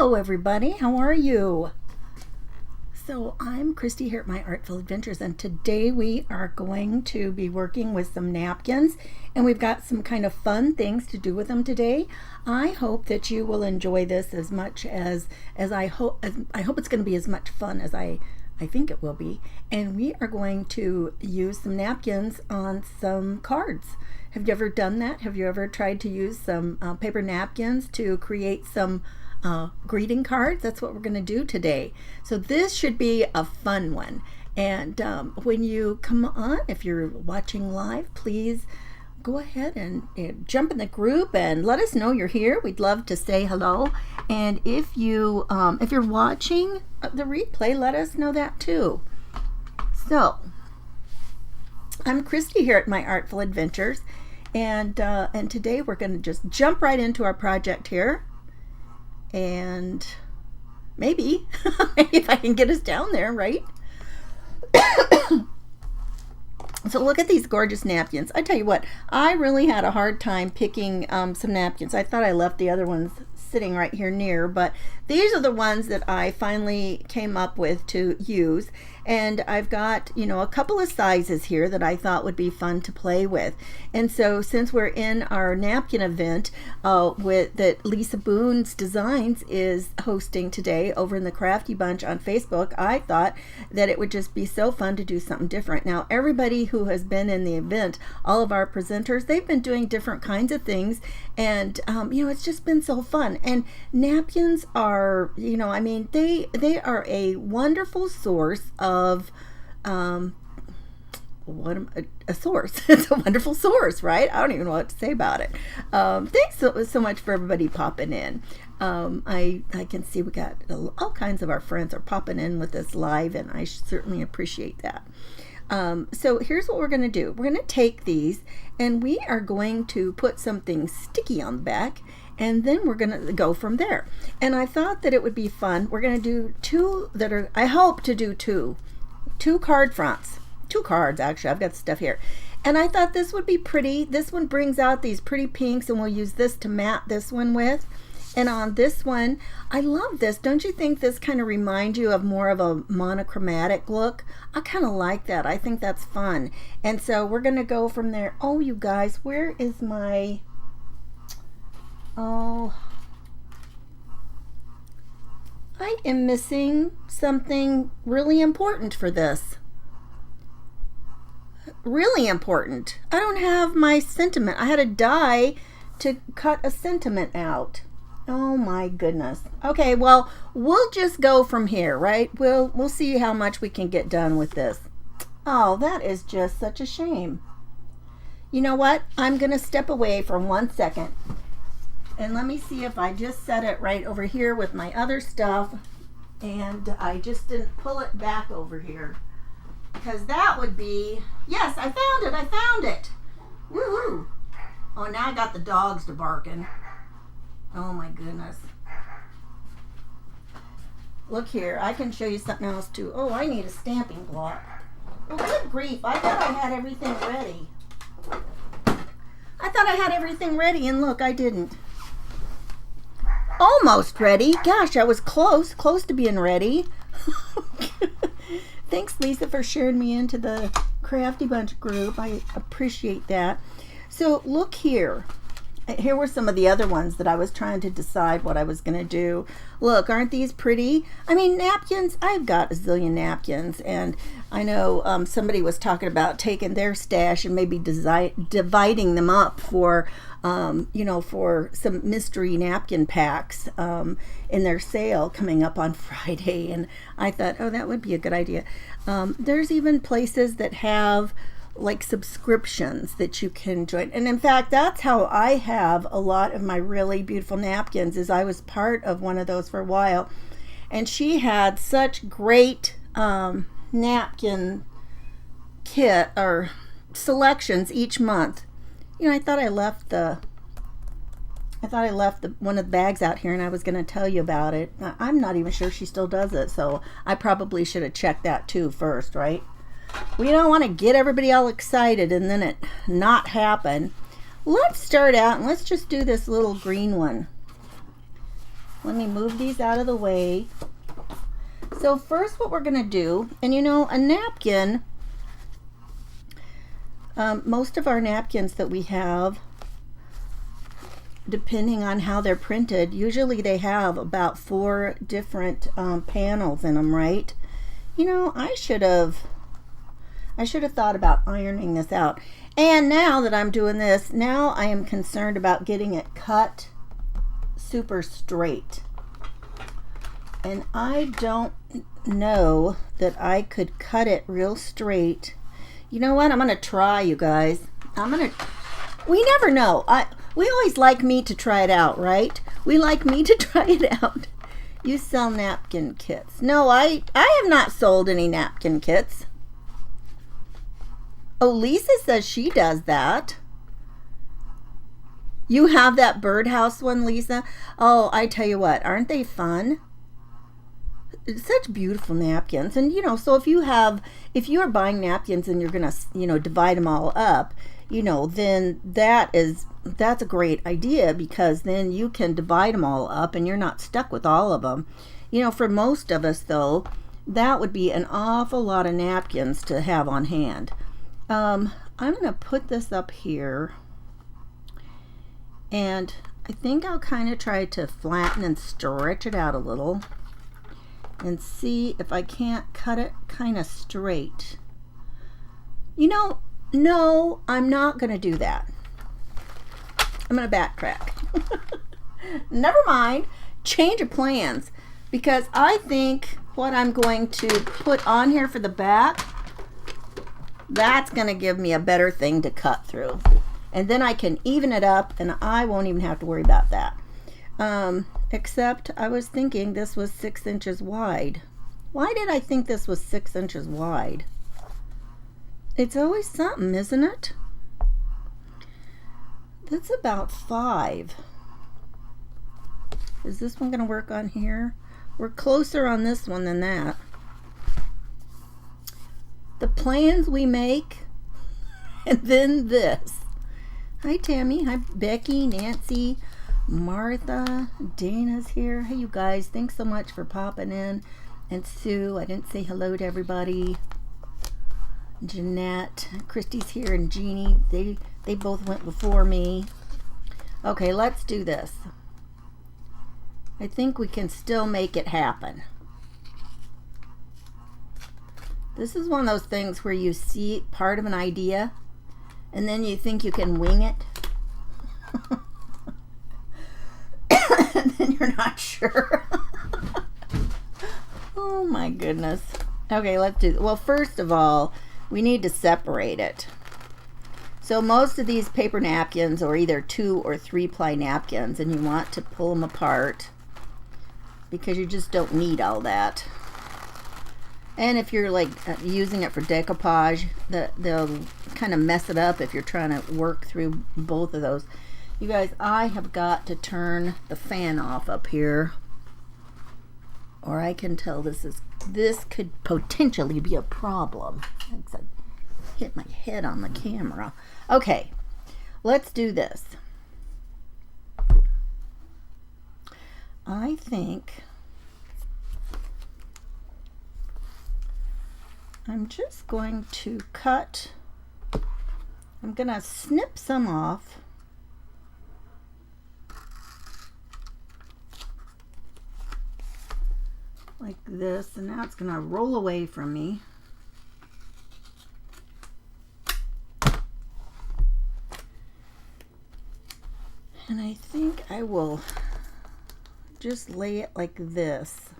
Hello everybody, how are you? So I'm Christy here at My Artful Adventures, and today we are going to be working with some napkins, and we've got some kind of fun things to do with them today. I hope that you will enjoy this as much as I hope it's going to be as much fun as I think it will be. And we are going to use some napkins on some cards. Have you ever done that? Have you ever tried to use some paper napkins to create some greeting cards? That's what we're going to do today. So this should be a fun one. And when you come on, if you're watching live, please go ahead and jump in the group and let us know you're here. We'd love to say hello. And if you're watching the replay, let us know that too. So I'm Christy here at My Artful Adventures, and today we're going to just jump right into our project here. And maybe if I can get us down there, right? So look at these gorgeous napkins. I tell you what, I really had a hard time picking some napkins. I thought I left the other ones sitting right here near, but these are the ones that I finally came up with to use. And I've got, a couple of sizes here that I thought would be fun to play with. And so since we're in our napkin event that Lisa Boon Designs is hosting today over in the Crafty Bunch on Facebook, I thought that it would just be so fun to do something different. Now, everybody who has been in the event, all of our presenters, they've been doing different kinds of things. And, it's just been so fun. And napkins are, they are a wonderful source of a source. It's a wonderful source, right? I don't even know what to say about it. Thanks so much for everybody popping in. I can see we got all kinds of our friends are popping in with us live, and I certainly appreciate that. So here's what we're going to do. We're going to take these and we are going to put something sticky on the back, and then we're going to go from there. And I thought that it would be fun. We're going to do I hope to do two card fronts. 2 cards, actually. I've got stuff here. And I thought this would be pretty. This one brings out these pretty pinks, and we'll use this to mat this one with. And on this one, I love this. Don't you think this kind of reminds you of more of a monochromatic look? I kind of like that. I think that's fun. And so we're going to go from there. Oh, you guys, where is my... Oh, I am missing something really important for this. Really important. I don't have my sentiment. I had a die to cut a sentiment out. Oh my goodness. Okay, well, we'll just go from here, right? We'll see how much we can get done with this. Oh, that is just such a shame. You know what? I'm going to step away for 1 second. And let me see if I just set it right over here with my other stuff. And I just didn't pull it back over here. Because that would be... Yes, I found it. Woohoo. Oh, now I got the dogs to barking. Oh my goodness. Look here, I can show you something else too. Oh, I need a stamping block. Oh, good grief, I thought I had everything ready. And look, I didn't. Almost ready. Gosh, I was close to being ready. Thanks, Lisa, for sharing me into the Crafty Bunch group. I appreciate that. So look here. Here were some of the other ones that I was trying to decide what I was going to do. Look, aren't these pretty? I mean, napkins, I've got a zillion napkins, and I know somebody was talking about taking their stash and maybe dividing them up for, for some mystery napkin packs in their sale coming up on Friday. And I thought, oh, that would be a good idea. There's even places that have like subscriptions that you can join, and in fact that's how I have a lot of my really beautiful napkins. Is I was part of one of those for a while, and she had such great napkin kit or selections each month. I thought I left one of the bags out here, and I was going to tell you about it. I'm not even sure she still does it, so I probably should have checked that too first, right? We don't want to get everybody all excited and then it not happen. Let's start out and let's just do this little green one. Let me move these out of the way. So first what we're going to do, and you know, a napkin, most of our napkins that we have, depending on how they're printed, usually they have about 4 different panels in them, right? You know, I should have thought about ironing this out. And now that I'm doing this, now I am concerned about getting it cut super straight. And I don't know that I could cut it real straight. You know what? I'm going to try, you guys. We never know. We always like me to try it out, right? We like me to try it out. You sell napkin kits. No, I have not sold any napkin kits. Oh, Lisa says she does that. You have that birdhouse one, Lisa? Oh, I tell you what, aren't they fun? It's such beautiful napkins. And, you know, so if you are buying napkins and you're going to, you know, divide them all up, you know, then that's a great idea, because then you can divide them all up and you're not stuck with all of them. You know, for most of us, though, that would be an awful lot of napkins to have on hand. I'm going to put this up here, and I think I'll kind of try to flatten and stretch it out a little and see if I can't cut it kind of straight. You know, no, I'm not going to do that. I'm going to backtrack. Never mind. Change of plans. Because I think what I'm going to put on here for the back, that's going to give me a better thing to cut through. And then I can even it up, and I won't even have to worry about that. Except I was thinking this was 6 inches wide. Why did I think this was 6 inches wide? It's always something, isn't it? That's about 5. Is this one going to work on here? We're closer on this one than that. The plans we make, and then this. Hi, Tammy. Hi, Becky, Nancy, Martha, Dana's here. Hey, you guys. Thanks so much for popping in. And Sue, I didn't say hello to everybody. Jeanette, Christy's here, and Jeannie. They both went before me. Okay, let's do this. I think we can still make it happen. This is one of those things where you see part of an idea and then you think you can wing it. And then you're not sure. Oh my goodness. Okay, let's do well, first of all, we need to separate it. So most of these paper napkins are either 2 or 3 ply napkins, and you want to pull them apart because you just don't need all that. And if you're like using it for decoupage, they'll kind of mess it up if you're trying to work through both of those. You guys, I have got to turn the fan off up here, or I can tell this could potentially be a problem. I hit my head on the camera. Okay, let's do this. I think I'm just going to cut. I'm going to snip some off. Like this, and now it's going to roll away from me. And I think I will just lay it like this.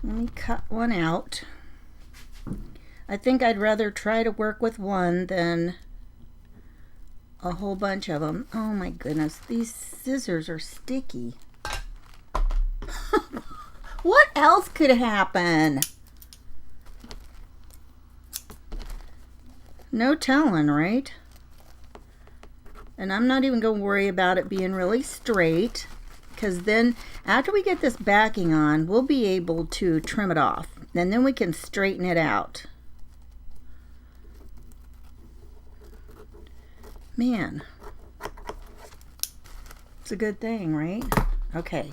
Let me cut one out. I think I'd rather try to work with one than a whole bunch of them. Oh my goodness, these scissors are sticky. What else could happen? No telling, right? And I'm not even going to worry about it being really straight, because then after we get this backing on, we'll be able to trim it off, and then we can straighten it out. Man, a good thing, right? Okay.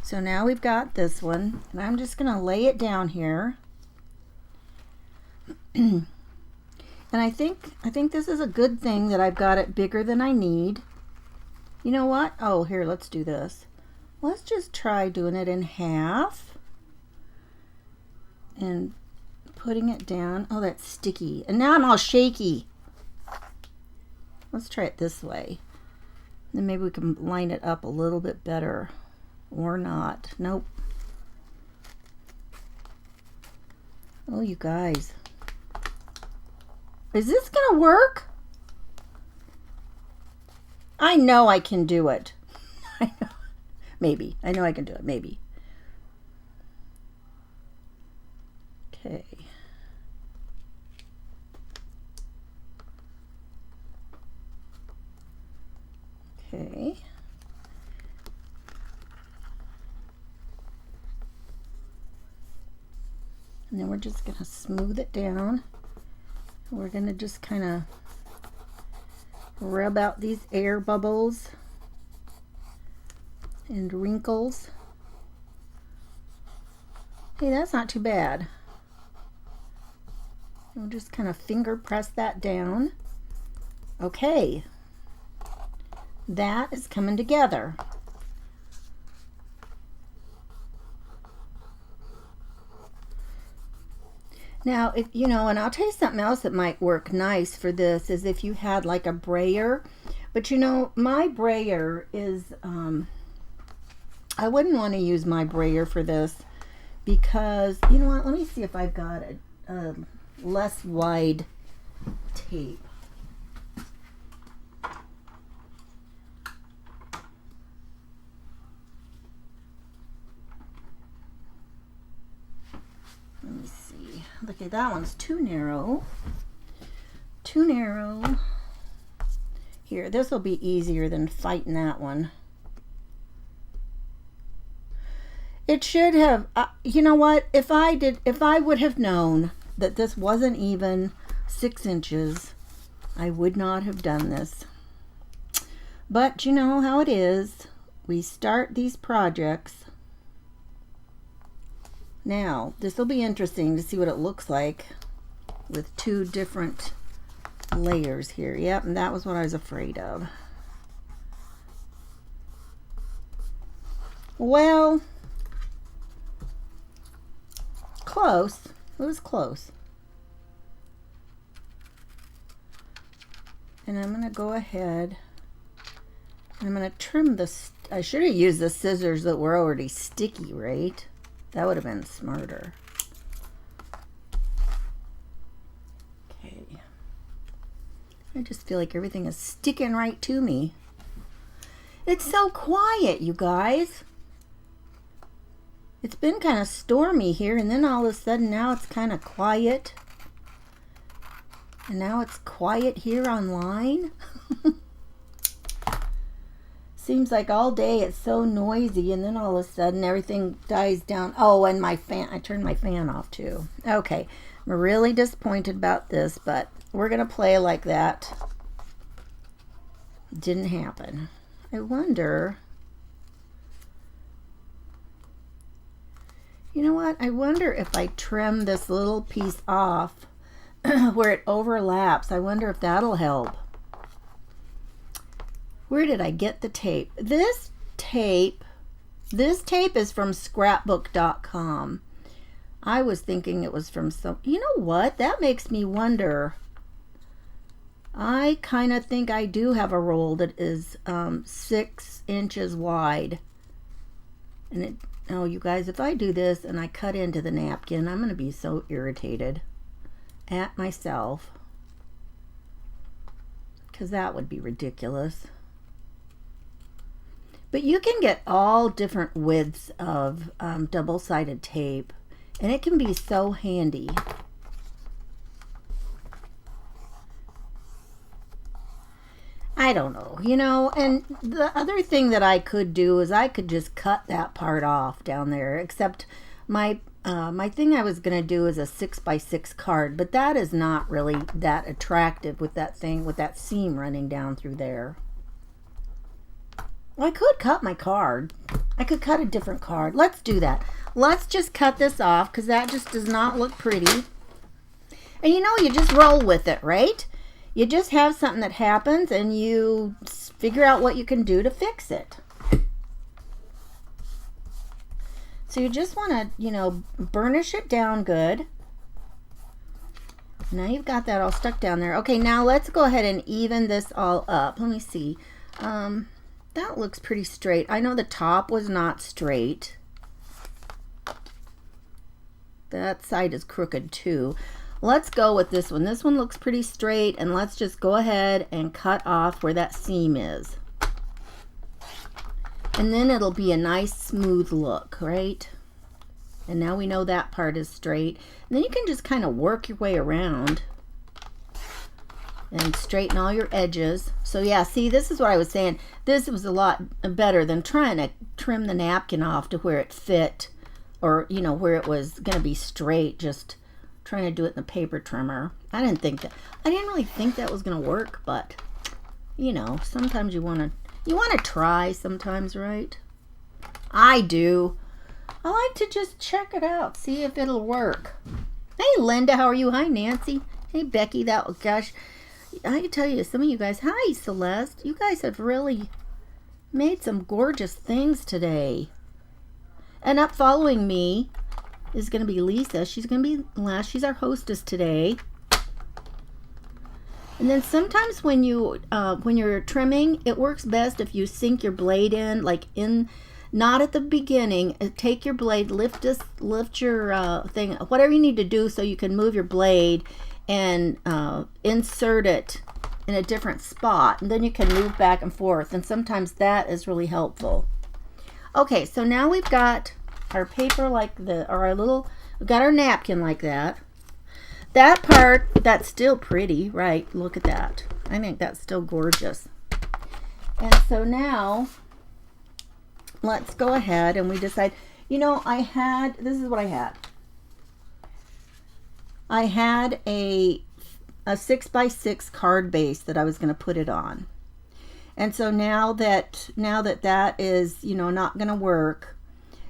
So now we've got this one, and I'm just going to lay it down here. And I think this is a good thing that I've got it bigger than I need. You know what? Oh, here, let's do this. Let's just try doing it in half and putting it down. Oh, that's sticky. And now I'm all shaky. Let's try it this way. Then maybe we can line it up a little bit better. Or not. Nope. Oh, you guys. Is this gonna work? I know I can do it. I know. Maybe. I know I can do it. Maybe. Okay. Okay. And then we're just going to smooth it down. We're going to just kind of rub out these air bubbles and wrinkles. Hey, that's not too bad. We'll just kind of finger press that down. Okay. That is coming together. Now, if you know, and I'll tell you something else that might work nice for this is if you had like a brayer. But you know, my brayer is, I wouldn't want to use my brayer for this because, you know what, let me see if I've got a less wide tape. Let me see. Look at that one's too narrow. Too narrow. Here, this will be easier than fighting that one. It should have, you know what, if I would have known that this wasn't even 6 inches, I would not have done this. But you know how it is. We start these projects. Now, this will be interesting to see what it looks like with 2 different layers here. Yep, and that was what I was afraid of. Well, close. It was close. And I'm going to go ahead and I'm going to trim this. I should have used the scissors that were already sticky, right? That would have been smarter. Okay. I just feel like everything is sticking right to me. It's so quiet, you guys. It's been kind of stormy here, and then all of a sudden now it's kind of quiet. And now it's quiet here online. Seems like all day it's so noisy, and then all of a sudden everything dies down. Oh, and my fan, I turned my fan off too. Okay, I'm really disappointed about this, but we're going to play like that. Didn't happen. I wonder, you know what? I wonder if I trim this little piece off where it overlaps. I wonder if that'll help. Where did I get the tape? This tape is from scrapbook.com. I was thinking it was from some, you know what? That makes me wonder. I kind of think I do have a roll that is 6 inches wide. And it, oh, you guys, if I do this and I cut into the napkin, I'm going to be so irritated at myself. Because that would be ridiculous. But you can get all different widths of double-sided tape, and it can be so handy. I don't know, you know, and the other thing that I could do is I could just cut that part off down there, except my thing I was going to do is a 6x6 card, but that is not really that attractive with that thing, with that seam running down through there. Well, I could cut my card. I could cut a different card. Let's do that. Let's just cut this off because that just does not look pretty. And you know, you just roll with it, right? You just have something that happens and you figure out what you can do to fix it. So you just want to, you know, burnish it down good. Now you've got that all stuck down there. Okay, now let's go ahead and even this all up. Let me see. That looks pretty straight. I know the top was not straight. That side is crooked too. Let's go with this one. This one looks pretty straight, and let's just go ahead and cut off where that seam is. And then it'll be a nice smooth look, right? And now we know that part is straight. And then you can just kind of work your way around and straighten all your edges. So yeah, see, this is what I was saying. This was a lot better than trying to trim the napkin off to where it fit, or, you know, where it was going to be straight, just trying to do it in the paper trimmer. I didn't really think that was going to work, but, you know, sometimes you want to try sometimes, right? I do. I like to just check it out, see if it'll work. Hey, Linda, how are you? Hi, Nancy. Hey, Becky. Gosh, I can tell you, some of you guys. Hi, Celeste. You guys have really made some gorgeous things today. And up following me is going to be Lisa. She's going to be last. She's our hostess today. And then sometimes when you're trimming, it works best if you sink your blade in, like in, not at the beginning. Take your blade, lift your thing, whatever you need to do so you can move your blade and insert it in a different spot, and then you can move back and forth, and sometimes that is really helpful. Okay, so now we've got our paper we've got our napkin like that. That part, that's still pretty, right? Look at that. I think that's still gorgeous. And so now, let's go ahead and we decide, you know, this is what I had. I had a 6x6 card base that I was going to put it on. And so now that is, you know, not going to work,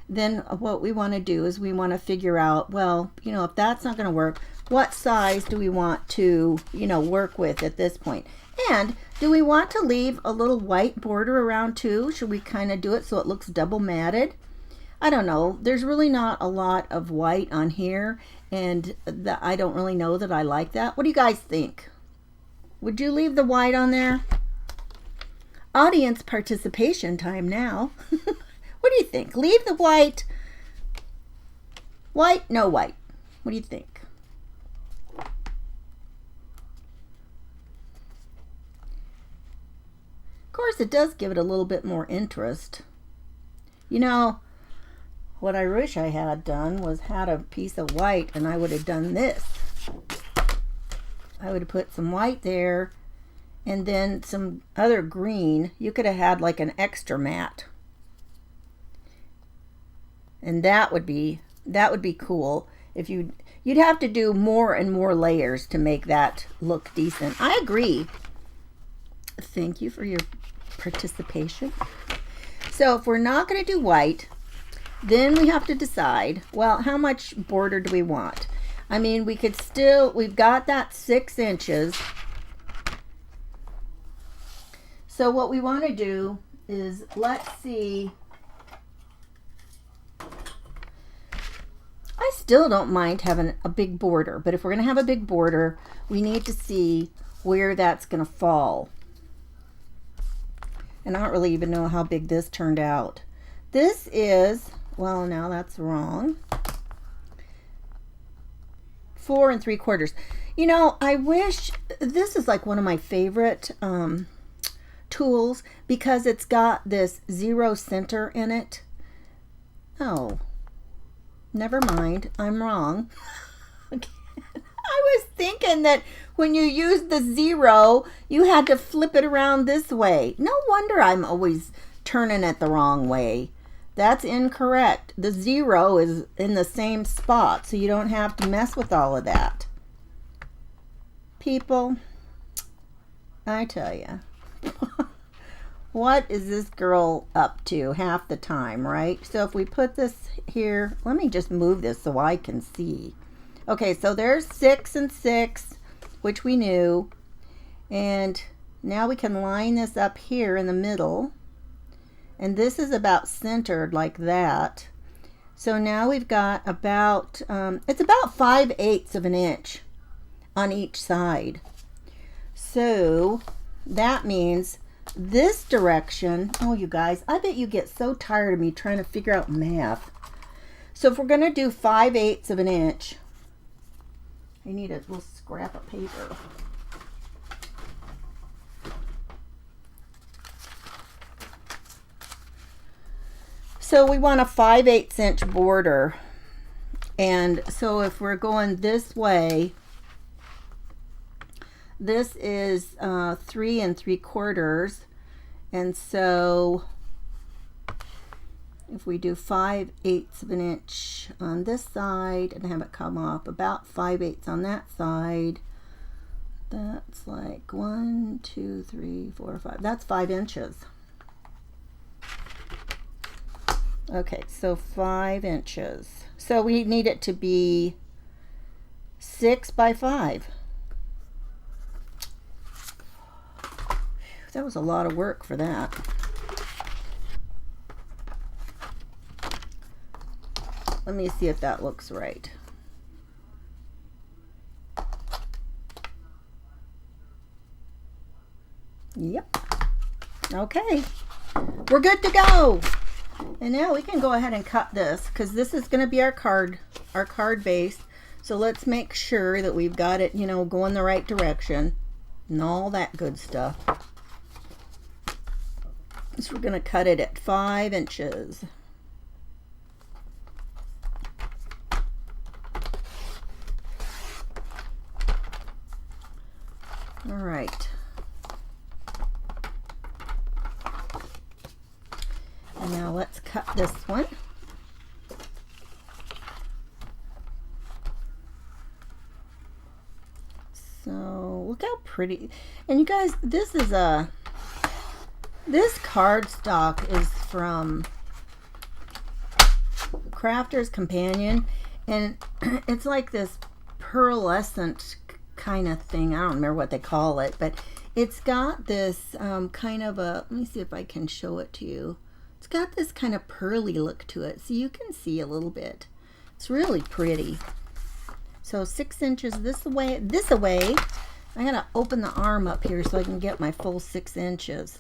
then what we want to do is we want to figure out, well, you know, if that's not going to work, what size do we want to, you know, work with at this point? And do we want to leave a little white border around too? Should we kind of do it so it looks double matted? I don't know. There's really not a lot of white on here, and I don't really know that I like that. What do you guys think? Would you leave the white on there? Audience participation time now. What do you think? Leave the white? White? No white. What do you think? Of course, it does give it a little bit more interest. You know, what I wish I had done was had a piece of white, and I would have done this. I would have put some white there and then some other green. You could have had like an extra matte. And that would be cool. If you'd have to do more and more layers to make that look decent. I agree. Thank you for your participation. So if we're not going to do white, then we have to decide, well, how much border do we want? I mean, we've got that 6 inches. So what we want to do is, let's see. I still don't mind having a big border, but if we're going to have a big border, we need to see where that's going to fall. And I don't really even know how big this turned out. This is, well, now that's wrong. 4 3/4. You know, I wish, this is like one of my favorite tools because it's got this 0 center in it. Oh, never mind. I'm wrong. I was thinking that when you use the 0, you had to flip it around this way. No wonder I'm always turning it the wrong way. That's incorrect. The 0 is in the same spot, so you don't have to mess with all of that. People, I tell you. what is this girl up to half the time, right? So if we put this here, let me just move this so I can see. Okay, so there's 6 and 6, which we knew. And now we can line this up here in the middle. And this is about centered like that. So now we've got about, it's about 5/8 of an inch on each side. So that means this direction, oh you guys, I bet you get so tired of me trying to figure out math. So if we're going to do 5/8 of an inch, I need a little scrap of paper. So we want a 5/8 inch border. And so if we're going this way, this is 3 3/4. And so if we do 5/8 of an inch on this side and have it come off about 5/8 on that side, that's like 1, 2, 3, 4, 5. That's 5 inches. Okay, so 5 inches. So we need it to be 6 by 5. That was a lot of work for that. Let me see if that looks right. Yep. Okay. We're good to go. And now we can go ahead and cut this because this is going to be our card base. So let's make sure that we've got it, you know, going the right direction and all that good stuff. So we're going to cut it at 5 inches. All right. And now let's cut this one. So look how pretty. And you guys, this cardstock is from Crafter's Companion, and it's like this pearlescent kind of thing. I don't remember what they call it, but it's got this kind of a, let me see if I can show it to you. It's got this kind of pearly look to it, so you can see a little bit. It's really pretty. So 6 inches this way. I gotta open the arm up here so I can get my full 6 inches.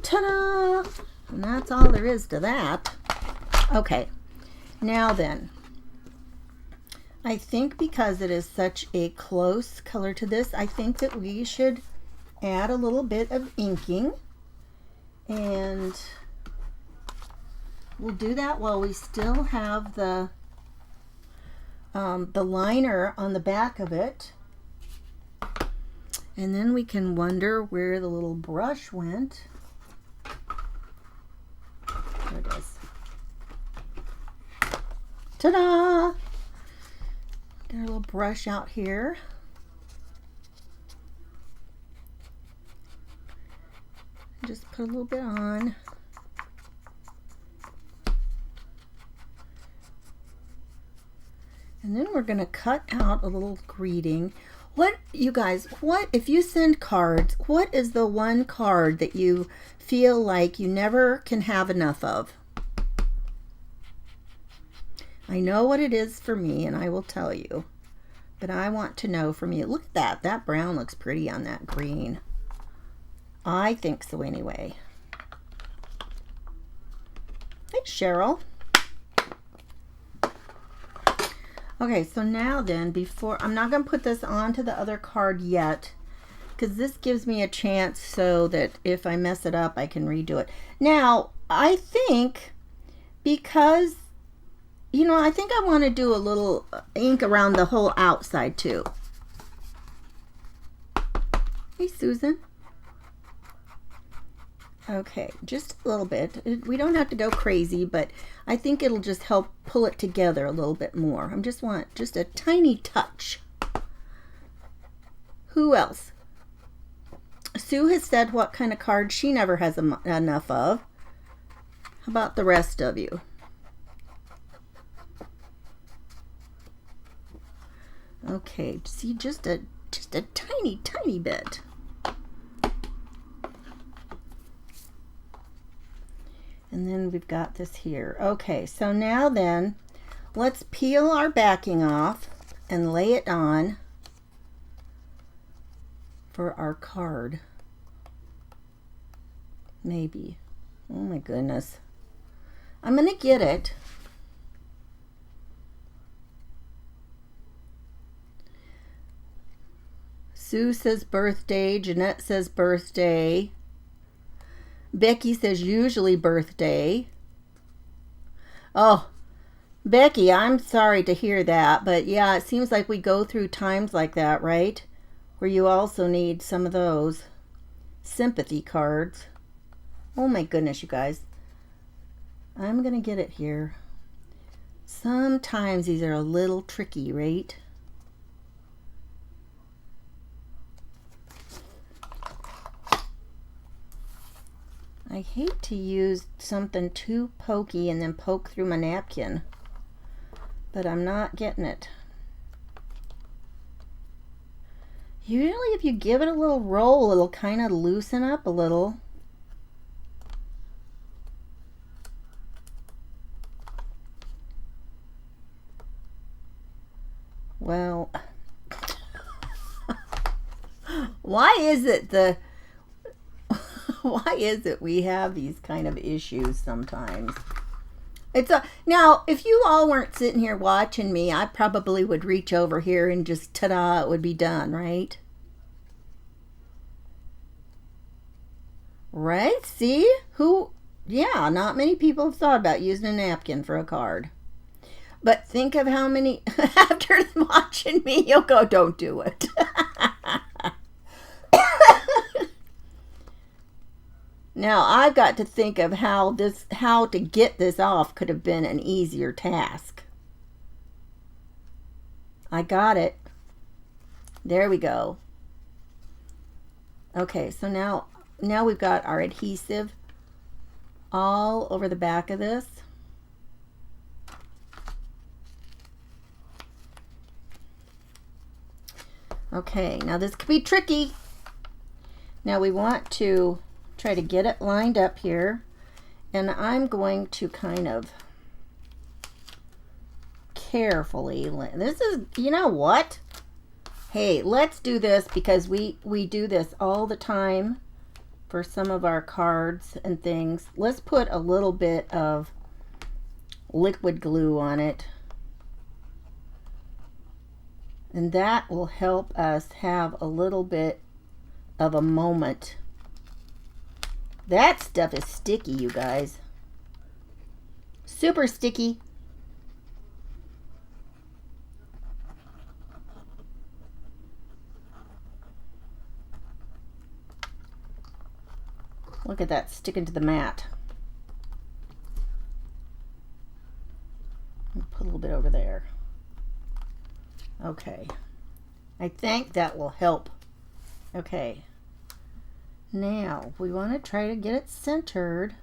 Ta-da! And that's all there is to that. Okay, now then, I think because it is such a close color to this, I think that we should add a little bit of inking, and we'll do that while we still have the liner on the back of it, and then we can wonder where the little brush went. There it is. Ta-da! Get our little brush out here. Just put a little bit on. And then we're going to cut out a little greeting. What, you guys, what, if you send cards, what is the one card that you feel like you never can have enough of? I know what it is for me, and I will tell you. But I want to know from you. Look at that. That brown looks pretty on that green. I think so anyway. Hey, Cheryl. Okay, so now then, I'm not going to put this onto the other card yet, because this gives me a chance so that if I mess it up, I can redo it. Now, I think because, you know, I think I want to do a little ink around the whole outside too. Hey, Susan. Okay, just a little bit. We don't have to go crazy, but I think it'll just help pull it together a little bit more. I just want just a tiny touch. Who else? Sue has said what kind of cards she never has enough of. How about the rest of you? Okay, see, just a tiny bit. And then we've got this here. Okay, so now then, let's peel our backing off and lay it on for our card. Maybe. Oh my goodness. I'm gonna get it. Sue says birthday. Jeanette says birthday. Becky says usually birthday. Oh, Becky, I'm sorry to hear that, but yeah, it seems like we go through times like that, right? Where you also need some of those sympathy cards. Oh my goodness, you guys. I'm gonna get it here. Sometimes these are a little tricky, right? I hate to use something too pokey and then poke through my napkin, but I'm not getting it. Usually if you give it a little roll, it'll kind of loosen up a little. Well, why is it we have these kind of issues sometimes? Now, if you all weren't sitting here watching me, I probably would reach over here and just ta-da, it would be done, right? Right? See? Yeah, not many people have thought about using a napkin for a card. But think of how many, after watching me, you'll go, don't do it. Now, I've got to think of how to get this off could have been an easier task. I got it. There we go. Okay, so now we've got our adhesive all over the back of this. Okay, now this could be tricky. Now we want to try to get it lined up here, and I'm going to kind of carefully, this is, you know what? Hey, let's do this because we do this all the time for some of our cards and things. Let's put a little bit of liquid glue on it. And that will help us have a little bit of a moment. That stuff is sticky, you guys. Super sticky. Look at that sticking to the mat. Put a little bit over there. Okay, I think that will help. Okay, now we want to try to get it centered.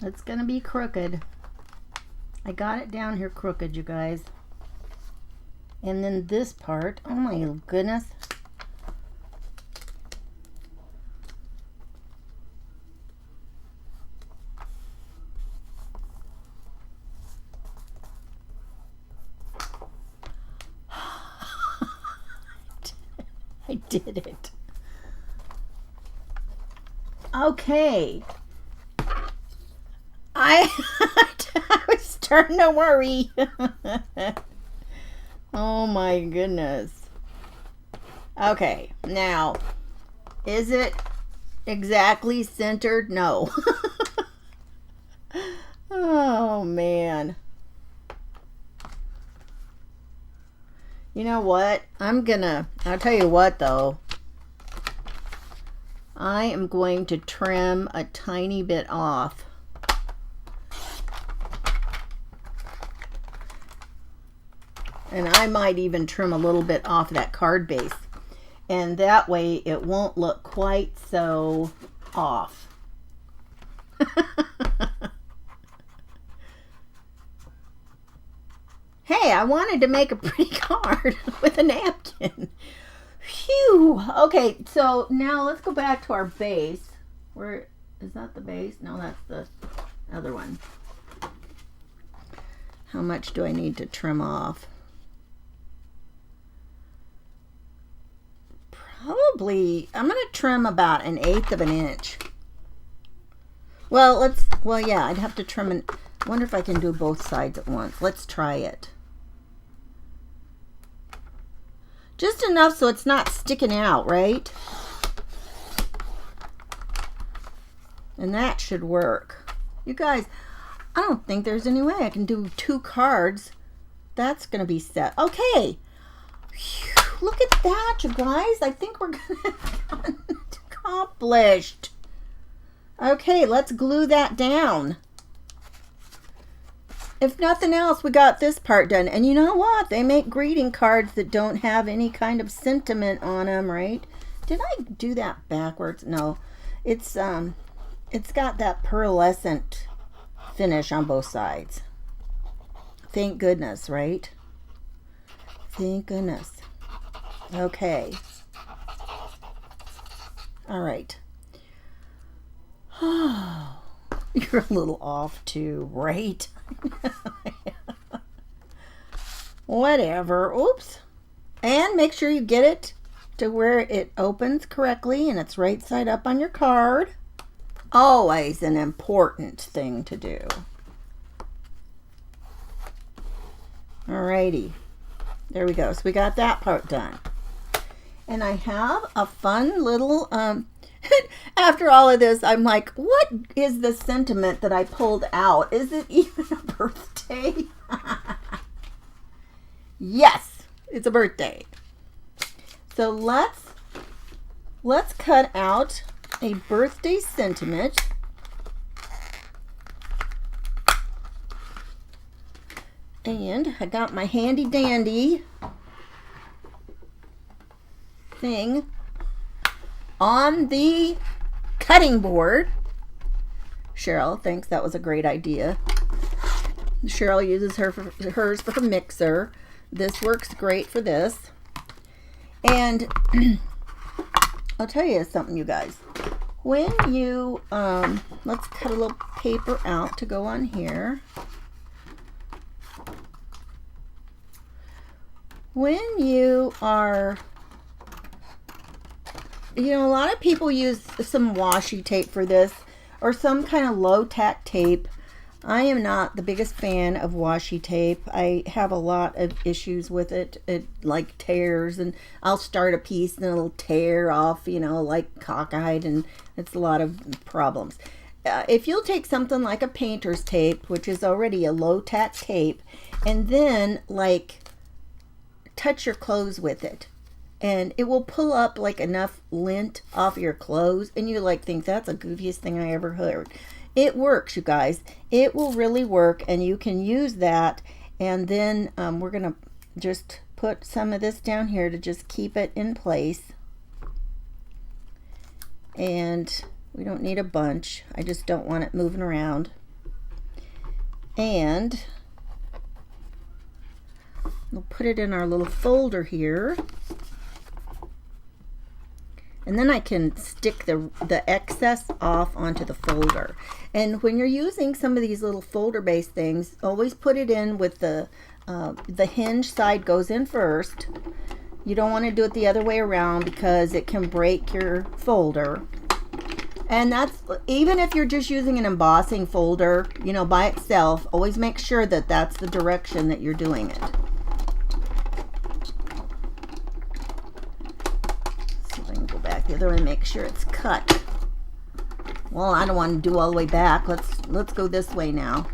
It's gonna be crooked. I got it down here crooked, you guys. And then this part, oh my goodness. I did it. Okay. I was starting to worry. Oh my goodness. Okay, now, is it exactly centered? No. Oh man. You know what? I'll tell you what though. I am going to trim a tiny bit off. And I might even trim a little bit off that card base. And that way it won't look quite so off. Hey, I wanted to make a pretty card with a napkin. Phew. Okay, so now let's go back to our base. Where is that the base? No, that's the other one. How much do I need to trim off? Probably, I'm going to trim about 1/8 of an inch. Well, yeah, I'd have to trim I wonder if I can do both sides at once. Let's try it. Just enough so it's not sticking out, right? And that should work. You guys, I don't think there's any way I can do 2 cards. That's going to be set. Okay. Whew, look at that, you guys. I think we're going to have it accomplished. Okay, let's glue that down. If nothing else, we got this part done. And you know what? They make greeting cards that don't have any kind of sentiment on them, right? Did I do that backwards? No. It's got that pearlescent finish on both sides. Thank goodness, right? Thank goodness. Okay. All right. Oh, you're a little off too, right? Whatever. Oops. And make sure you get it to where it opens correctly and it's right side up on your card. Always an important thing to do. Alrighty. There we go. So we got that part done. And I have a fun little after all of this, I'm like, what is the sentiment that I pulled out? Is it even a birthday? Yes, it's a birthday. So let's cut out a birthday sentiment. And I got my handy dandy thing on the cutting board. Cheryl thinks that was a great idea. Cheryl uses hers for her mixer. This works great for this. And I'll tell you something, you guys. When you, let's cut a little paper out to go on here. When you are, you know, a lot of people use some washi tape for this or some kind of low tack tape. I am not the biggest fan of washi tape. I have a lot of issues with it. It like tears, and I'll start a piece and it'll tear off, you know, like cockeyed, and it's a lot of problems. If you'll take something like a painter's tape, which is already a low tack tape, and then like touch your clothes with it, and it will pull up like enough lint off your clothes, and you like think that's the goofiest thing I ever heard. It works, you guys. It will really work, and you can use that. And then we're gonna just put some of this down here to just keep it in place. And we don't need a bunch. I just don't want it moving around. And we'll put it in our little folder here. And then I can stick the excess off onto the folder. And when you're using some of these little folder-based things, always put it in with the hinge side goes in first. You don't want to do it the other way around because it can break your folder. And that's, even if you're just using an embossing folder, you know, by itself, always make sure that that's the direction that you're doing it. The other way, make sure it's cut. Well, I don't want to do all the way back. Let's go this way now.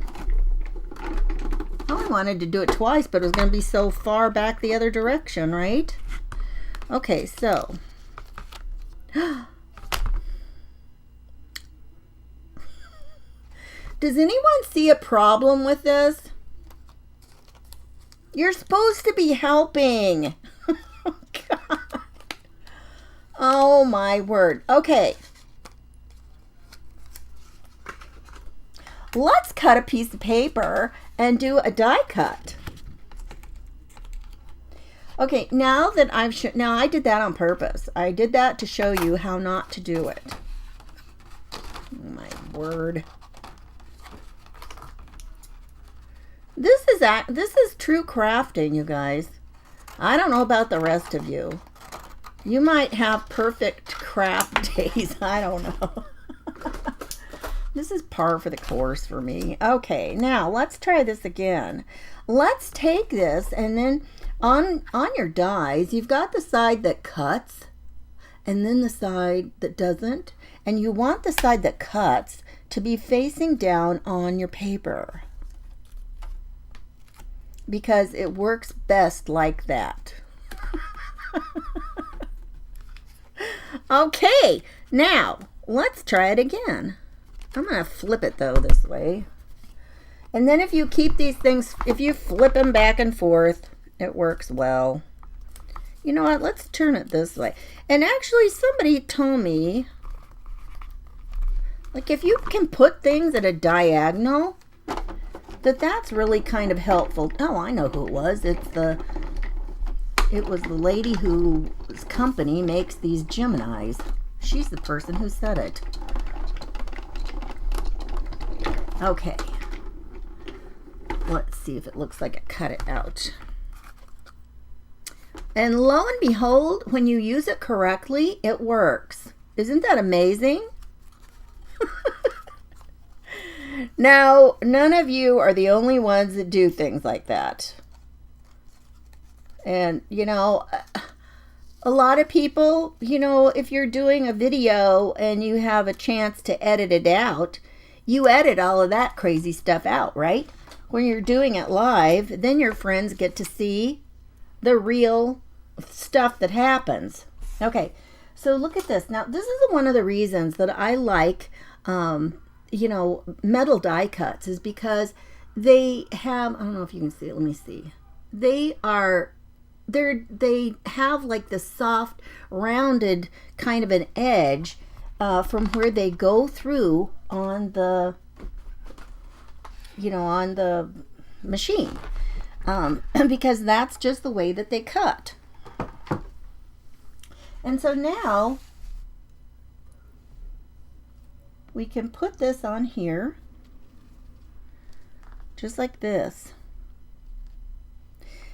Oh, I wanted to do it twice, but it was going to be so far back the other direction, right? Okay, so. Does anyone see a problem with this? You're supposed to be helping. Oh, God. Oh, my word. Okay. Let's cut a piece of paper and do a die cut. Okay, now that now I did that on purpose. I did that to show you how not to do it. Oh, my word. This is true crafting, you guys. I don't know about the rest of you. You might have perfect craft days. I don't know. This is par for the course for me. Okay, now let's try this again. Let's take this, and then on your dies, you've got the side that cuts and then the side that doesn't. And you want the side that cuts to be facing down on your paper, because it works best like that. Okay, now let's try it again. I'm going to flip it though this way. And then if you keep these things, if you flip them back and forth, it works well. You know what? Let's turn it this way. And actually somebody told me, like, if you can put things at a diagonal, that's really kind of helpful. Oh, I know who it was. It was the lady whose company makes these Geminis. She's the person who said it. Okay. Let's see if it looks like I cut it out. And lo and behold, when you use it correctly, it works. Isn't that amazing? Now, none of you are the only ones that do things like that. And, you know, a lot of people, you know, if you're doing a video and you have a chance to edit it out, you edit all of that crazy stuff out, right? When you're doing it live, then your friends get to see the real stuff that happens. Okay, so look at this. Now, this is one of the reasons that I like, you know, metal die cuts, is because they have, I don't know if you can see it, let me see. They have like the soft, rounded kind of an edge from where they go through on the, you know, on the machine, because that's just the way that they cut. And so now we can put this on here just like this.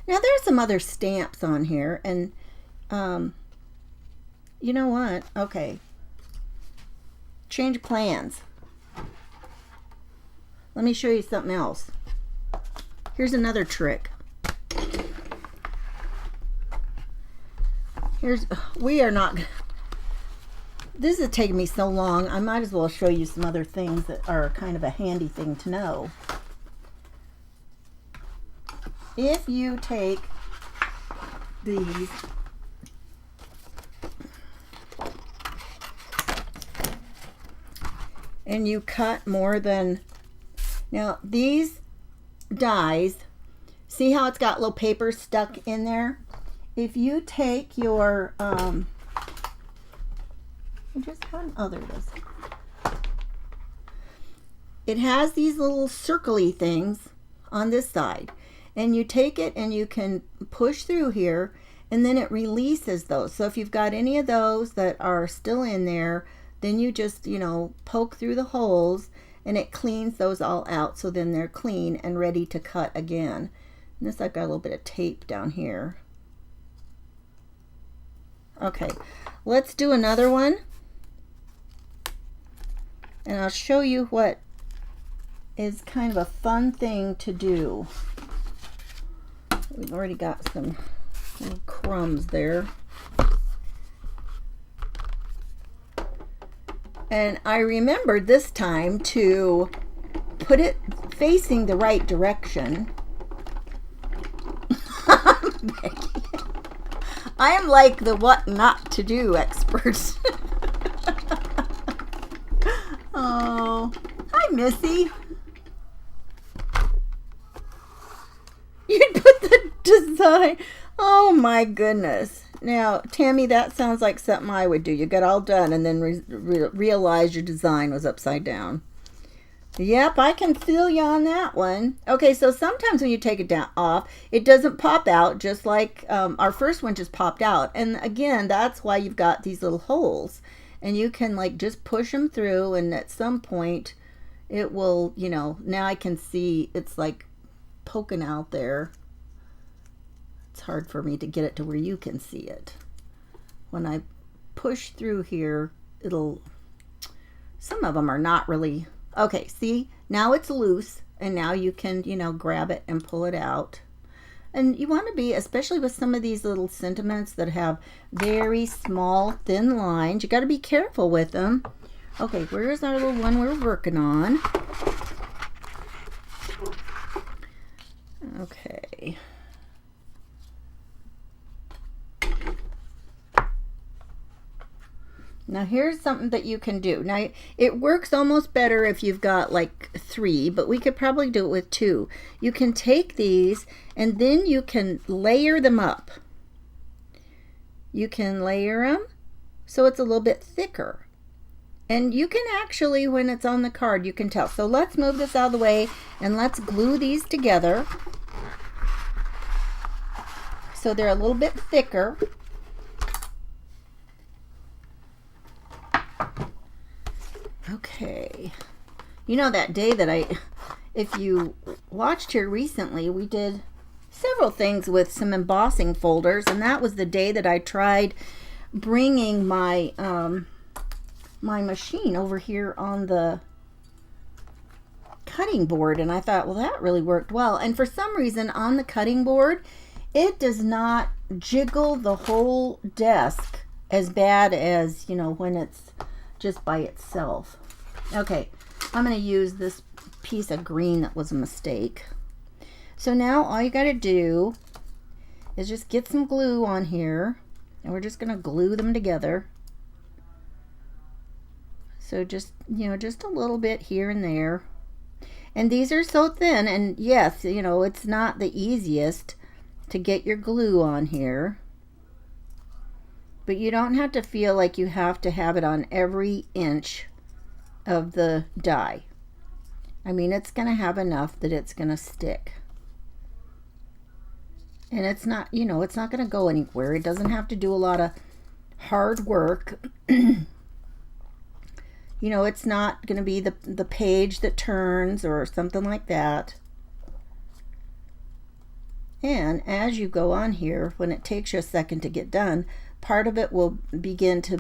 Now there's some other stamps on here, and you know what? Okay. Change plans. Let me show you something else. Here's another trick. We are not, this is taking me so long, I might as well show you some other things that are kind of a handy thing to know. If you take these and you cut more than, now these dies, see how it's got little paper stuck in there? If you take your, just how, oh, there it is. It has these little circly things on this side, and you take it and you can push through here, and then it releases those. So if you've got any of those that are still in there, then you just, you know, poke through the holes and it cleans those all out, so then they're clean and ready to cut again. And this, I've got a little bit of tape down here. Okay, let's do another one, and I'll show you what is kind of a fun thing to do. We've already got some little crumbs there. And I remembered this time to put it facing the right direction. I am like the what not to do expert. Oh, hi, Missy. You'd put the design. Oh my goodness. Now, Tammy, that sounds like something I would do. You get all done and then realize your design was upside down. Yep, I can feel you on that one. Okay, so sometimes when you take it down off, it doesn't pop out, just like our first one just popped out. And again, that's why you've got these little holes. And you can like just push them through, and at some point it will, you know, now I can see it's like poking out there. It's hard for me to get it to where you can see it. When I push through here, it'll, some of them are not really, okay, see, now it's loose, and now you can, you know, grab it and pull it out. And you want to be, especially with some of these little sentiments that have very small, thin lines, you got to be careful with them. Okay, where's our little one we're working on? Okay. Now here's something that you can do. Now it works almost better if you've got like 3, but we could probably do it with 2. You can take these and then you can layer them up. You can layer them so it's a little bit thicker. And you can actually, when it's on the card, you can tell. So let's move this out of the way and let's glue these together so they're a little bit thicker. Okay, you know that day that if you watched here recently, we did several things with some embossing folders, and that was the day that I tried bringing my my machine over here on the cutting board, and I thought, well, that really worked well. And for some reason on the cutting board, it does not jiggle the whole desk as bad as, you know, when it's just by itself. Okay, I'm going to use this piece of green that was a mistake. So now all you got to do is just get some glue on here, and we're just going to glue them together. So just, you know, just a little bit here and there. And these are so thin, and yes, you know, it's not the easiest to get your glue on here. But you don't have to feel like you have to have it on every inch of the die. I mean, it's going to have enough that it's going to stick. And it's not, you know, it's not going to go anywhere. It doesn't have to do a lot of hard work. You know, it's not going to be the page that turns or something like that. And as you go on here, when it takes you a second to get done, part of it will begin to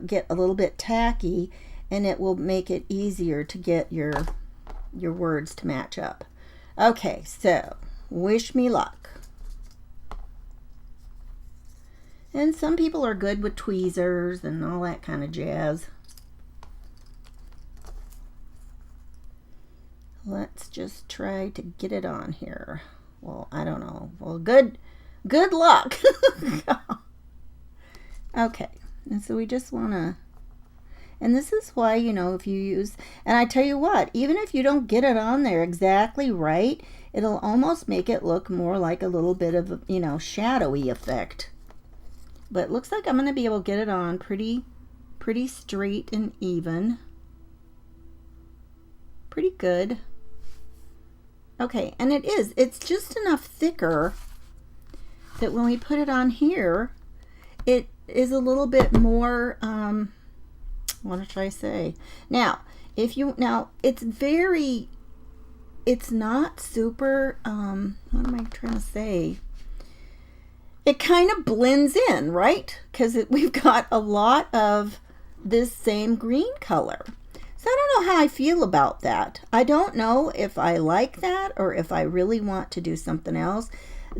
get a little bit tacky, and it will make it easier to get your words to match up. Okay, so wish me luck. And some people are good with tweezers and all that kind of jazz. Let's just try to get it on here. Well, I don't know. Well, good luck. Okay, and so we just want to, and this is why, you know, if you use, and I tell you what, even if you don't get it on there exactly right, it'll almost make it look more like a little bit of, you know, shadowy effect. But it looks like I'm going to be able to get it on pretty straight and even. Pretty good. Okay, and it's just enough thicker that when we put it on here, it is a little bit more, what should I say? Now, it's not super, what am I trying to say? It kind of blends in, right? Because we've got a lot of this same green color. So I don't know how I feel about that. I don't know if I like that or if I really want to do something else.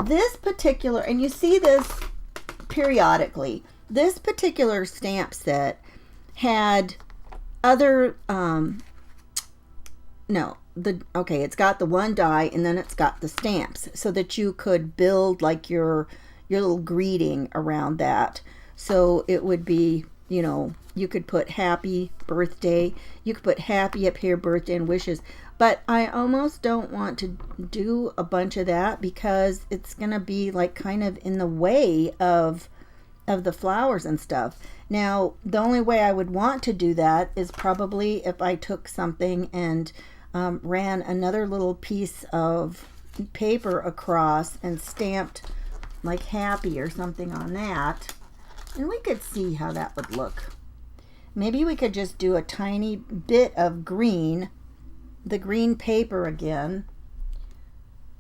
This particular, and you see this periodically, this particular stamp set had other, it's got the one die and then it's got the stamps so that you could build like your your little greeting around that. So it would be, you know, you could put happy birthday, you could put happy up here, birthday and wishes. But I almost don't want to do a bunch of that because it's gonna be like kind of in the way of the flowers and stuff. Now, the only way I would want to do that is probably if I took something and ran another little piece of paper across and stamped like happy or something on that, and we could see how that would look. Maybe we could just do a tiny bit of green, the green paper again,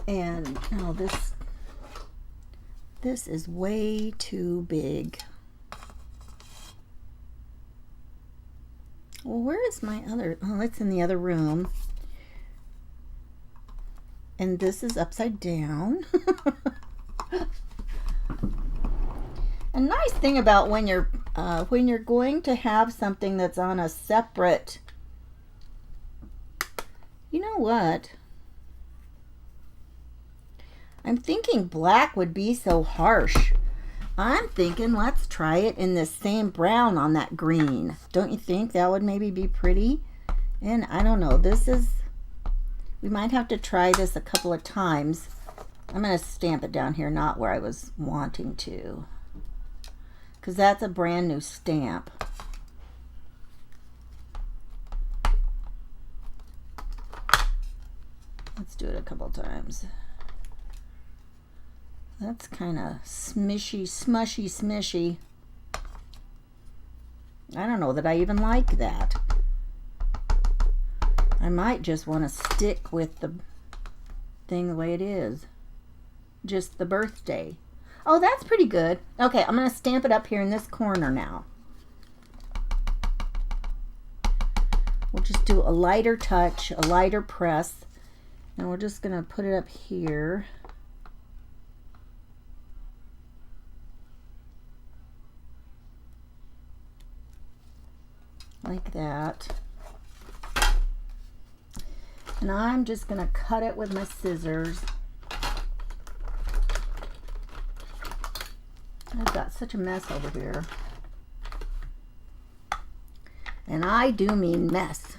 and oh, this is way too big. Well, where is my other, oh, it's in the other room. And this is upside down. A nice thing about when you're going to have something that's on a separate, you know what? I'm thinking black would be so harsh. I'm thinking let's try it in this same brown on that green. Don't you think that would maybe be pretty? And I don't know, we might have to try this a couple of times. I'm going to stamp it down here, not where I was wanting to, because that's a brand new stamp. Let's do it a couple times. That's kind of smushy, smushy. I don't know that I even like that. I might just want to stick with the thing the way it is. Just the birthday. Oh, that's pretty good. Okay, I'm going to stamp it up here in this corner now. We'll just do a lighter touch, a lighter press. And we're just going to put it up here. Like that. And I'm just going to cut it with my scissors. I've got such a mess over here. And I do mean mess.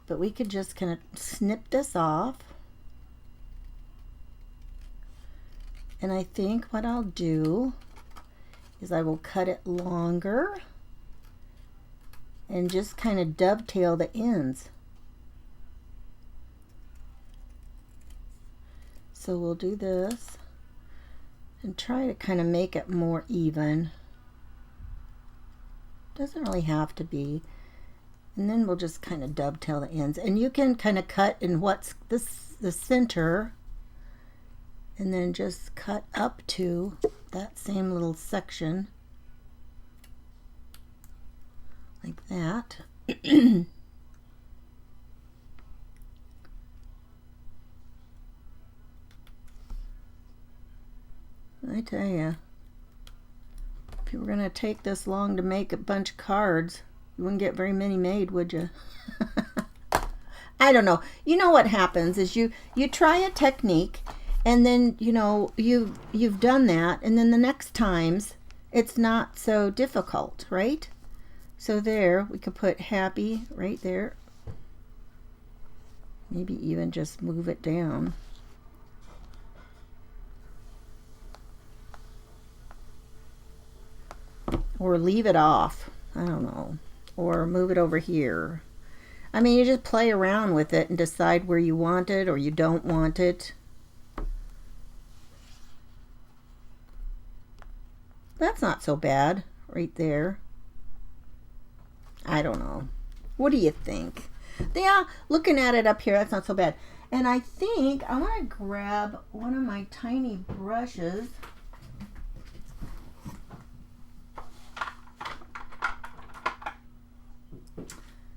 But we could just kind of snip this off. And I think what I'll do is I will cut it longer and just kind of dovetail the ends. So we'll do this and try to kind of make it more even. Doesn't really have to be. And then we'll just kind of dovetail the ends. And you can kind of cut in what's the center and then just cut up to that same little section. Like that. I tell you, if you were going to take this long to make a bunch of cards, you wouldn't get very many made, would you? I don't know. You know what happens is you try a technique, and then, you know, you've done that, and then the next times it's not so difficult, right? So there, we could put happy right there. Maybe even just move it down. Or leave it off. I don't know. Or move it over here. I mean, you just play around with it and decide where you want it or you don't want it. That's not so bad right there. I don't know. What do you think? Yeah, looking at it up here, that's not so bad. And I think I want to grab one of my tiny brushes.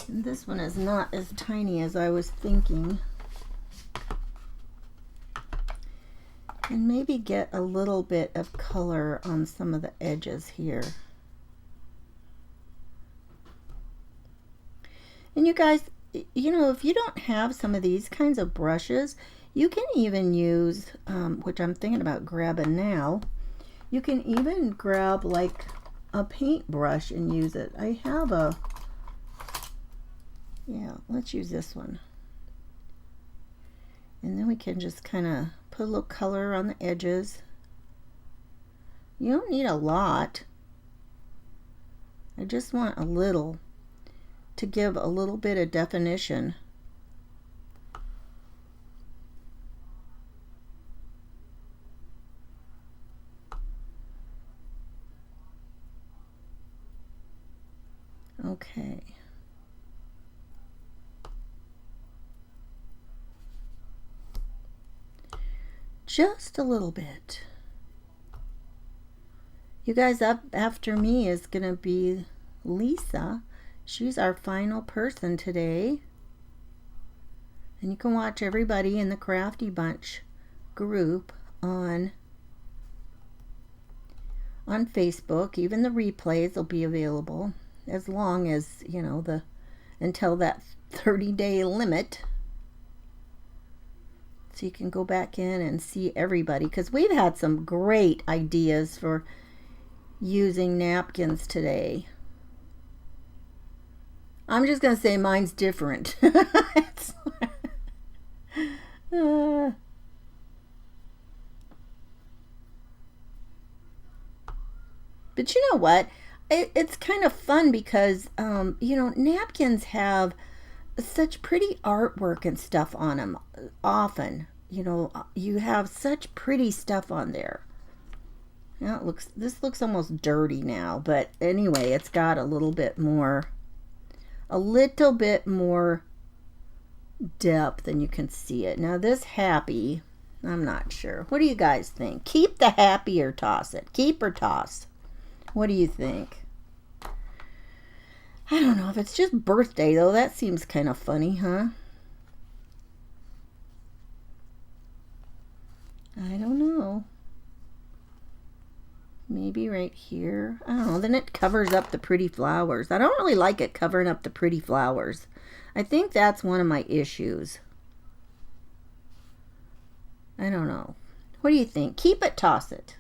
And this one is not as tiny as I was thinking. And maybe get a little bit of color on some of the edges here. And you guys, you know, if you don't have some of these kinds of brushes, You can even use, which I'm thinking about grabbing now, you can even grab like a paintbrush and use it. I have a, yeah, let's use this one. And then we can just kind of put a little color on the edges. You don't need a lot. I just want a little to give a little bit of definition. Okay. Just a little bit. You guys, up after me is going to be Lisa. She's our final person today. And you can watch everybody in the Crafty Bunch group on Facebook. Even the replays will be available as long as, you know, until that 30-day limit. So you can go back in and see everybody, because we've had some great ideas for using napkins today. I'm just going to say mine's different. But you know what? It's kind of fun because, you know, napkins have such pretty artwork and stuff on them often. You know, you have such pretty stuff on there. Now this looks almost dirty now, but anyway, it's got a little bit more depth and you can see it. Now this happy, I'm not sure. What do you guys think? Keep the happy or toss it? Keep or toss? What do you think? I don't know if it's just birthday though. That seems kind of funny, huh? I don't know. Maybe right here. I don't know. Then it covers up the pretty flowers. I don't really like it covering up the pretty flowers. I think that's one of my issues. I don't know. What do you think? Keep it, toss it.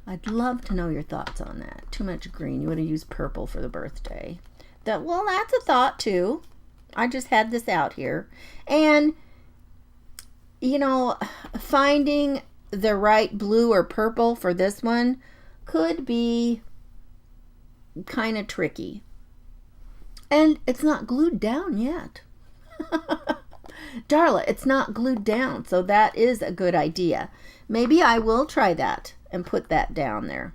I'd love to know your thoughts on that. Too much green. You would have used purple for the birthday. Well, that's a thought too. I just had this out here. And, you know, finding the right blue or purple for this one could be kind of tricky. And it's not glued down yet. Darla, it's not glued down. So that is a good idea. Maybe I will try that and put that down there.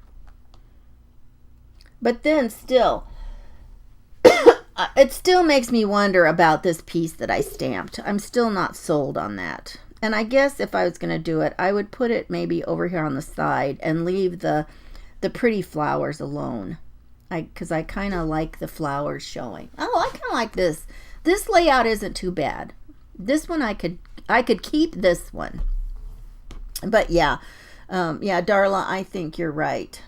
But then still, it still makes me wonder about this piece that I stamped. I'm still not sold on that. And I guess if I was going to do it, I would put it maybe over here on the side and leave the pretty flowers alone. Because I kind of like the flowers showing. Oh, I kind of like this. This layout isn't too bad. This one I could keep this one. But yeah, yeah, Darla, I think you're right.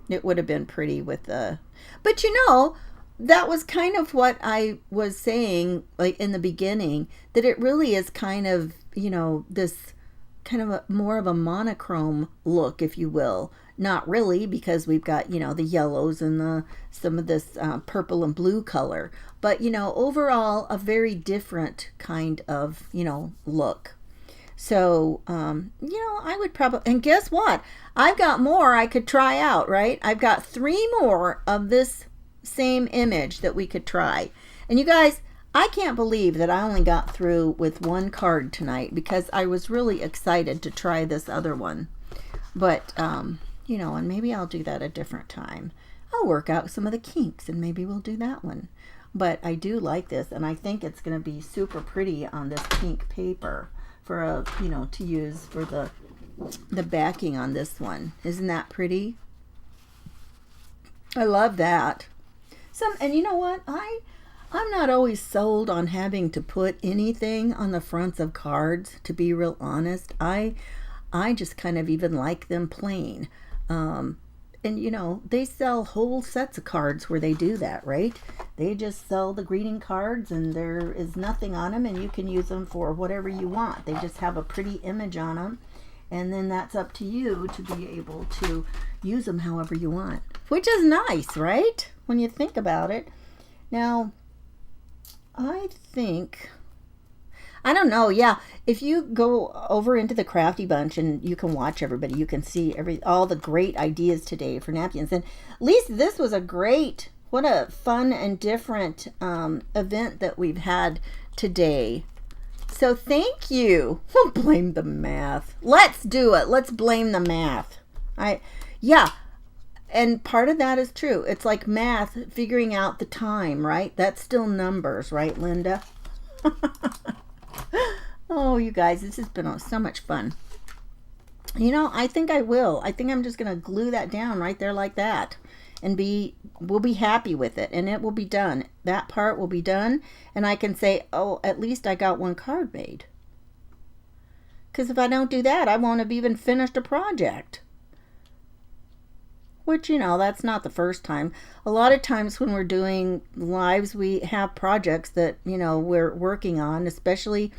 It would have been pretty with the, but you know, that was kind of what I was saying, like in the beginning, that it really is kind of, you know, this kind of more of a monochrome look, if you will. Not really, because we've got, you know, the yellows and some of this purple and blue color. But, you know, overall, a very different kind of, you know, look. So, you know, I would probably, and guess what? I've got more I could try out, right? I've got 3 more of this same image that we could try. And you guys, I can't believe that I only got through with 1 card tonight because I was really excited to try this other one. But, you know, and maybe I'll do that a different time. I'll work out some of the kinks and maybe we'll do that one. But I do like this, and I think it's going to be super pretty on this pink paper for a, you know, to use for the backing on this one. Isn't that pretty? I love that. And you know what? I'm not always sold on having to put anything on the fronts of cards, to be real honest. I just kind of even like them plain. And you know, they sell whole sets of cards where they do that, right? They just sell the greeting cards and there is nothing on them, and you can use them for whatever you want. They just have a pretty image on them, and then that's up to you to be able to use them however you want, which is nice, right? When you think about it. Now, I don't know, yeah, if you go over into the Crafty Bunch and you can watch everybody, you can see all the great ideas today for napkins. And at least this was what a fun and different event that we've had today. So thank you. We'll blame the math. Let's do it. Let's blame the math. Yeah. And part of that is true. It's like math, figuring out the time, right? That's still numbers, right, Linda? Oh, you guys, this has been so much fun. You know, I think I will. I think I'm just going to glue that down right there like that. And we'll be happy with it. And it will be done. That part will be done. And I can say, oh, at least I got one card made. Because if I don't do that, I won't have even finished a project. Which, you know, that's not the first time. A lot of times when we're doing lives, we have projects that, you know, we're working on, especially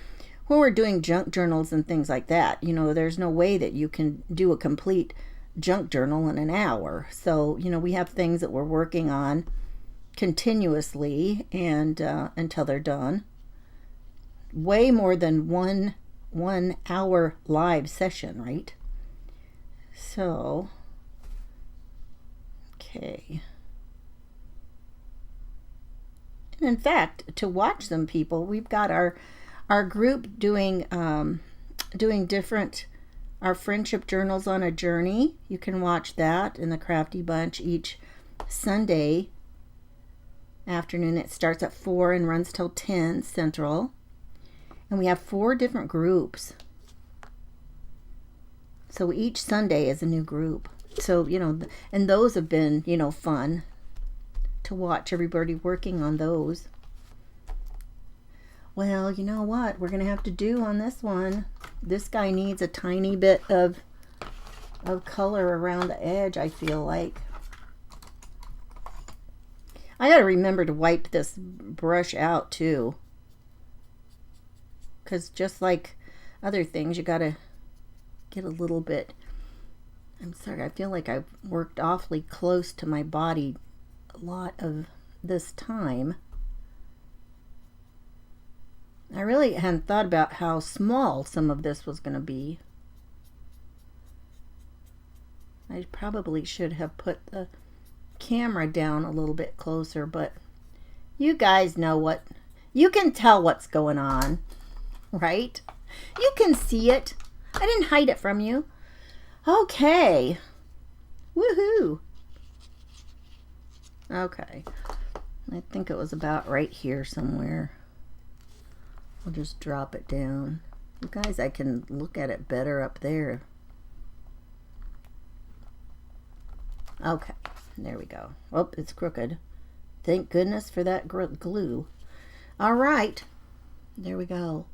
when we're doing junk journals and things like that. You know, there's no way that you can do a complete junk journal in an hour. So, you know, we have things that we're working on continuously and until they're done. Way more than one hour live session, right? So... okay. And in fact, to watch some people, we've got our group doing different our friendship journals on a journey. You can watch that in the Crafty Bunch each Sunday afternoon. It starts at 4 and runs till 10 Central. And we have 4 different groups. So each Sunday is a new group. So, you know, and those have been, you know, fun to watch everybody working on those. Well, you know what we're going to have to do on this one. This guy needs a tiny bit of color around the edge, I feel like. I got to remember to wipe this brush out too. Because just like other things, you got to get a little bit... I'm sorry, I feel like I've worked awfully close to my body a lot of this time. I really hadn't thought about how small some of this was going to be. I probably should have put the camera down a little bit closer, but you guys know what, you can tell what's going on, right? You can see it. I didn't hide it from you. Okay. Woohoo. Okay. I think it was about right here somewhere. I'll just drop it down. You guys, I can look at it better up there. Okay. There we go. Oh, it's crooked. Thank goodness for that glue. All right. There we go.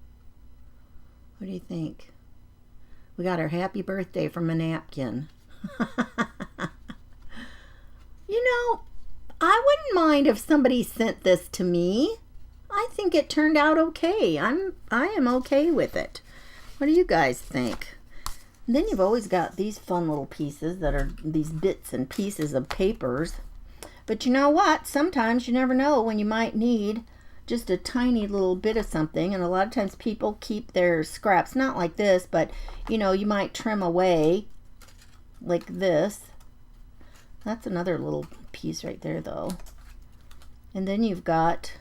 What do you think? We got our happy birthday from a napkin. You know, I wouldn't mind if somebody sent this to me. I think it turned out okay. I am okay with it. What do you guys think? And then you've always got these fun little pieces that are these bits and pieces of papers. But you know what? Sometimes you never know when you might need just a tiny little bit of something. And a lot of times people keep their scraps, not like this, but you know, you might trim away like this. That's another little piece right there though. And then you've got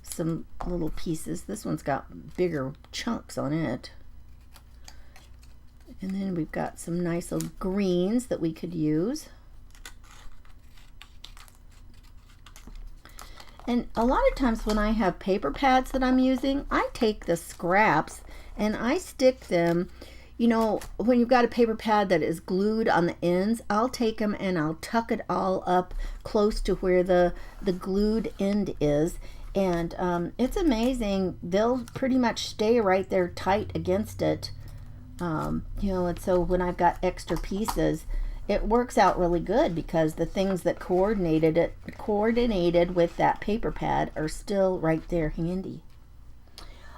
some little pieces. This one's got bigger chunks on it. And then we've got some nice little greens that we could use. And a lot of times when I have paper pads that I'm using, I take the scraps and I stick them, you know, when you've got a paper pad that is glued on the ends, I'll take them and I'll tuck it all up close to where the glued end is. And it's amazing. They'll pretty much stay right there tight against it. You know, and so when I've got extra pieces, it works out really good because the things that coordinated with that paper pad are still right there handy.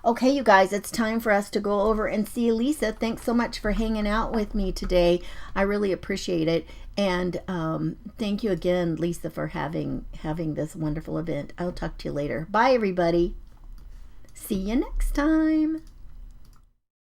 Okay, you guys, it's time for us to go over and see Lisa. Thanks so much for hanging out with me today. I really appreciate it. And thank you again, Lisa, for having this wonderful event. I'll talk to you later. Bye, everybody. See you next time.